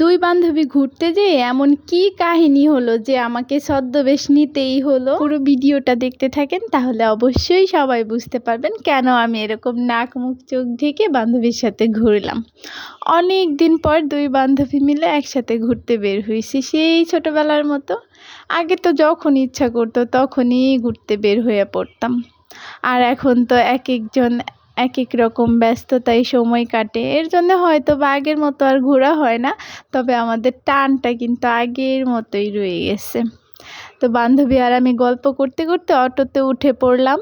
দুই বান্ধবী ঘুরতে যেয়ে এমন কি কাহিনী হলো যে আমাকে ছদ্মবেশ নিতেই হলো। পুরো ভিডিওটা দেখতে থাকেন, তাহলে অবশ্যই সবাই বুঝতে পারবেন কেন আমি এরকম নাক মুখ চোখ ঢেকে বান্ধবীর সাথে ঘুরলাম। অনেক দিন পর দুই বান্ধবী মিলে একসাথে ঘুরতে বের হয়েছি, সেই ছোটবেলার মতো। আগে তো যখন ইচ্ছা করতো তখনই ঘুরতে বের হয়ে পড়তাম, আর এখন তো এক একজন এক এক রকম ব্যস্ততায় সময় কাটে, এর জন্য হয়তো বা আগের মতো আর ঘোরা হয় না, তবে আমাদের টানটা কিন্তু আগের মতোই রয়ে গেছে। তো বান্ধবী আর আমি গল্প করতে করতে অটোতে উঠে পড়লাম।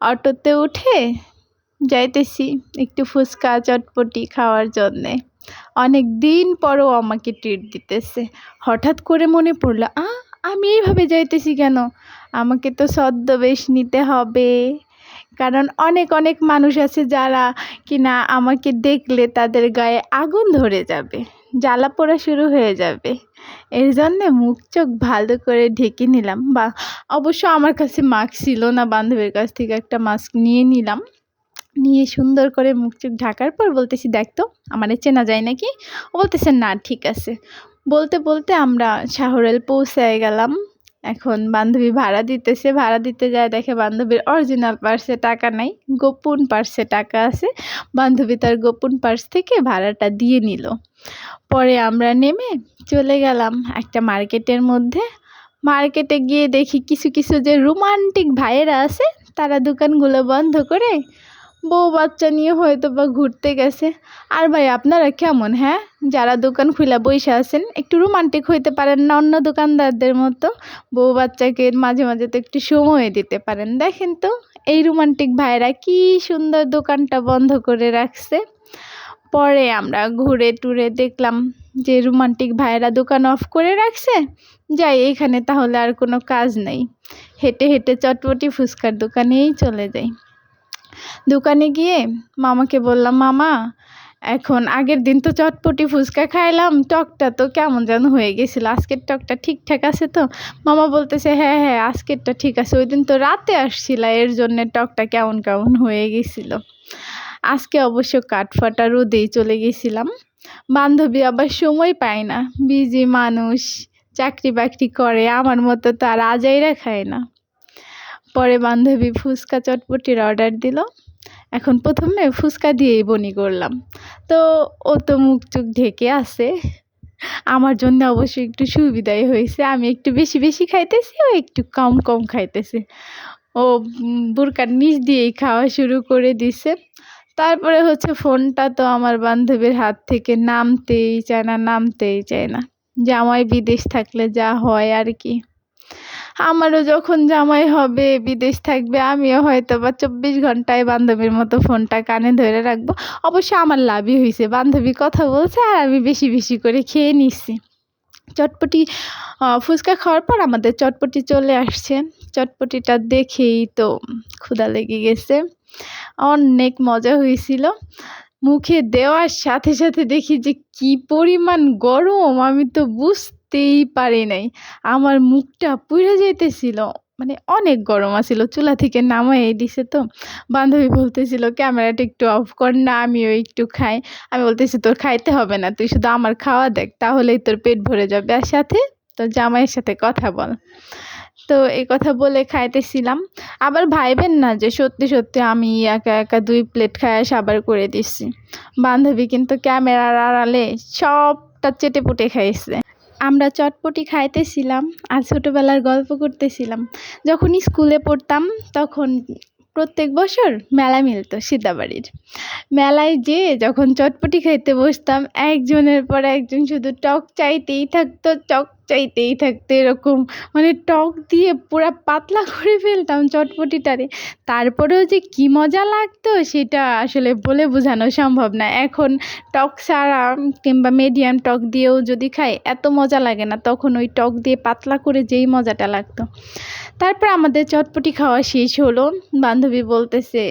অটোতে উঠে যাইতেছি একটু ফুচকা চটপটি খাওয়ার জন্যে। অনেক দিন পরও আমাকে ট্রিট দিতেছে। হঠাৎ করে মনে পড়লো, আমি এইভাবে যাইতেছি কেন? আমাকে তো ছদ্মবেশ নিতে হবে, কারণ অনেক অনেক মানুষ আছে যারা কিনা আমাকে দেখলে তাদের গায়ে আগুন ধরে যাবে, জ্বালা পোড়া শুরু হয়ে যাবে। এর জন্যে মুখ চোখ ভালো করে ঢেকে নিলাম। বা অবশ্য আমার কাছে মাস্ক ছিল না, বান্ধবীর কাছ থেকে একটা মাস্ক নিয়ে নিলাম। নিয়ে সুন্দর করে মুখ চোখ ঢাকার পর বলতেছি, দেখ তো আমারে চেনা যায় নাকি? ও বলতেছে না, ঠিক আছে। বলতে বলতে আমরা শাহরেল পৌঁছায় গেলাম। এখন বান্ধবী ভাড়া দিতেছে, ভাড়া দিতে যায় দেখে বান্ধবীর অরিজিনাল পার্সে টাকা নাই, গোপন পার্সে টাকা আছে। বান্ধবী তার গোপন পার্স থেকে ভাড়াটা দিয়ে নিল। পরে আমরা নেমে চলে গেলাম একটা মার্কেটের মধ্যে। মার্কেটে গিয়ে দেখি কিছু কিছু যে রোমান্টিক ভাইয়েরা আছে, তারা দোকানগুলো বন্ধ করে বউ বাচ্চা নিয়ে হয়তো বা ঘুরতে গেছে। আর ভাই আপনারা কেমন, হ্যাঁ, যারা দোকান খুলে বসে আছেন একটু রোমান্টিক হইতে পারেন না অন্য দোকানদারদের মতো? বউ বাচ্চাকে মাঝে মাঝে তো একটু সময় দিতে পারেন। দেখেন তো এই রোমান্টিক ভাইরা কি সুন্দর দোকানটা বন্ধ করে রাখছে। পরে আমরা ঘুরে টুরে দেখলাম যে রোমান্টিক ভাইরা দোকান অফ করে রাখছে। যাই, এখানে তাহলে আর কোনো কাজ নেই। হেঁটে হেঁটে চটপটি ফুচকার দোকানেই চলে যাই। দোকানে গিয়ে মামাকে বললাম, মামা এখন আগের দিন তো চটপটি ফুচকা খাইলাম, টকটা তো কেমন যেন হয়ে গেছিলো, আজকের টকটা ঠিকঠাক আছে তো? মামা বলতেছে, হ্যাঁ হ্যাঁ আজকেরটা ঠিক আছে, ওই দিন তো রাতে আসছিলা, এর জন্যে টকটা কেমন কেমন হয়ে গেছিলো। আজকে অবশ্য কাঠফাটা রোদেই চলে গেছিলাম। বান্ধবী আবার সময় পায় না, বিজি মানুষ, চাকরি বাকরি করে, আমার মতো তো আর আজাইরা খায় না। পরে বান্ধবী ফুচকা চটপটির অর্ডার দিল। এখন প্রথমে ফুচকা দিয়েই বনি করলাম। তো ও তো মুখ চোখ ঢেকে আছে, আমার জন্য অবশ্যই একটু সুবিধাই হয়েছে। আমি একটু বেশি বেশি খাইতেছি, ও একটু কম কম খাইতেছে। ও বুরকার নিচ দিয়েই খাওয়া শুরু করে দিছে। তারপরে হচ্ছে ফোনটা তো আমার বান্ধবীর হাত থেকে নামতেই চায় না, নামতেই চায় না। জামাই বিদেশ থাকলে যা হয় আর কি। আমারও যখন জামাই হবে, বিদেশ থাকবে, আমিও হয়তো বা 24 ঘন্টায় বান্ধবীর মতো ফোনটা কানে ধরে রাখবো। অবশ্য আমার লাভই হয়েছে, বান্ধবী কথা বলছে আর আমি বেশি বেশি করে খেয়ে নিচ্ছি। চটপটি ফুচকা খাওয়ার পর আমাদের চটপটি চলে আসছে। চটপটিটা দেখেই তো ক্ষুধা লেগে গেছে, অনেক মজা হয়েছিল। মুখে দেওয়ার সাথে সাথে দেখি যে কি পরিমাণ গরম, আমি তো বুঝতেই পারি নাই। আমার মুখটা পুড়ে যাইতেছিল, মানে অনেক গরম আছিল। চুলা থেকে নামাই দিছে তো। বান্ধবী বলতেছিল, ক্যামেরাটা একটু অফ কর না, আমিও একটু খাই। আমি বলতেছি, তোর খাইতে হবে না, তুই শুধু আমার খাওয়া দেখ, তাহলেই তোর পেট ভরে যাবে, আর সাথে তোর জামাইয়ের সাথে কথা বল। তো এই কথা বলে খাইতেছিলাম। আবার ভাইবেন না যে সত্যি সত্যি আমি একা একা 2 প্লেট খাইয়া সাবার করে দিচ্ছি। বান্ধবী কিন্তু ক্যামেরার আড়ালে সবটা চেটেপুটে খাইছে। আমরা চটপটি খাইতেছিলাম আর ছোটোবেলার গল্প করতেছিলাম। যখন স্কুলে পড়তাম তখন প্রত্যেক বছর মেলা মিলতো সীতাবাড়ির। মেলায় যেয়ে যখন চটপটি খাইতে বসতাম, একজনের পর একজন শুধু টক চাইতেই থাকতো, টক চাইতেই থাকতো, এরকম মানে টক দিয়ে পুরা পাতলা করে ফেলতাম চটপটিটারে। তারপরেও যে কি মজা লাগতো সেটা আসলে বলে বোঝানো সম্ভব না। এখন টক ছাড়া কিংবা মিডিয়াম টক দিয়েও যদি খাই এত মজা লাগে না, তখন ওই টক দিয়ে পাতলা করে যেই মজাটা লাগতো। তারপর আমাদের চটপটি খাওয়া শেষ হলো। বান্ধবী বলতেছে,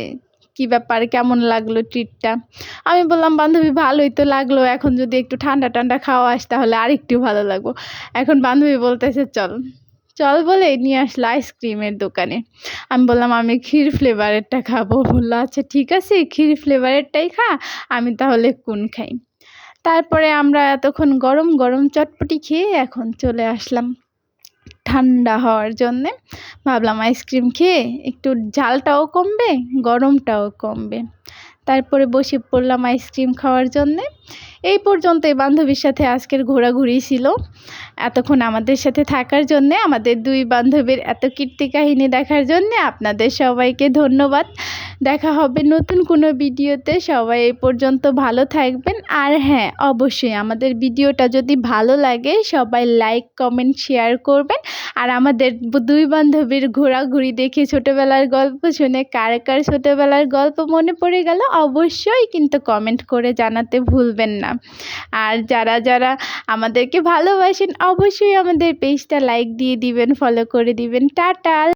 কি ব্যাপার, কেমন লাগলো ট্রিটটা? আমি বললাম, বান্ধবী ভালোই তো লাগলো, এখন যদি একটু ঠান্ডা ঠান্ডা খাওয়া আসে তাহলে আরেকটু ভালো লাগবো। এখন বান্ধবী বলতেছে, চল চল বলে নিয়ে আসলো আইসক্রিমের দোকানে। আমি বললাম, আমি ক্ষীর ফ্লেভারেরটা খাবো। বললো, আচ্ছা ঠিক আছে, ক্ষীর ফ্লেভারেরটাই খা, আমি তাহলে কোন খাই। তারপরে আমরা এতক্ষণ গরম গরম চটপটি খেয়ে এখন চলে আসলাম ঠান্ডা হওয়ার জন্যে। ভাবলাম আইসক্রিম খেয়ে একটু ঝালটাও কমবে, গরমটাও কমবে। তারপরে বসে পড়লাম আইসক্রিম খাওয়ার জন্যে। এই পর্যন্তই বান্ধবীর সাথে আজকের ঘোরাঘুরি ছিল। এতক্ষণ আমাদের সাথে থাকার জন্যে, আমাদের দুই বান্ধবীর এত কীর্তি কাহিনী দেখার জন্যে আপনাদের সবাইকে ধন্যবাদ। দেখা হবে নতুন কোনো ভিডিওতে। সবাই এই পর্যন্ত ভালো থাকবেন। আর হ্যাঁ, অবশ্যই আমাদের ভিডিওটা যদি ভালো লাগে সবাই লাইক কমেন্ট শেয়ার করবেন। আর আমাদের দুই বান্ধবীর ঘোরাঘুরি দেখে ছোটোবেলার গল্প শুনে কার কার ছোটোবেলার গল্প মনে পড়ে গেল অবশ্যই কিন্তু কমেন্ট করে জানাতে ভুলবেন না। আর যারা যারা আমাদেরকে ভালোবাসেন অবশ্যই আমাদের পেজটা লাইক দিয়ে দিবেন, ফলো করে দিবেন। টাটা।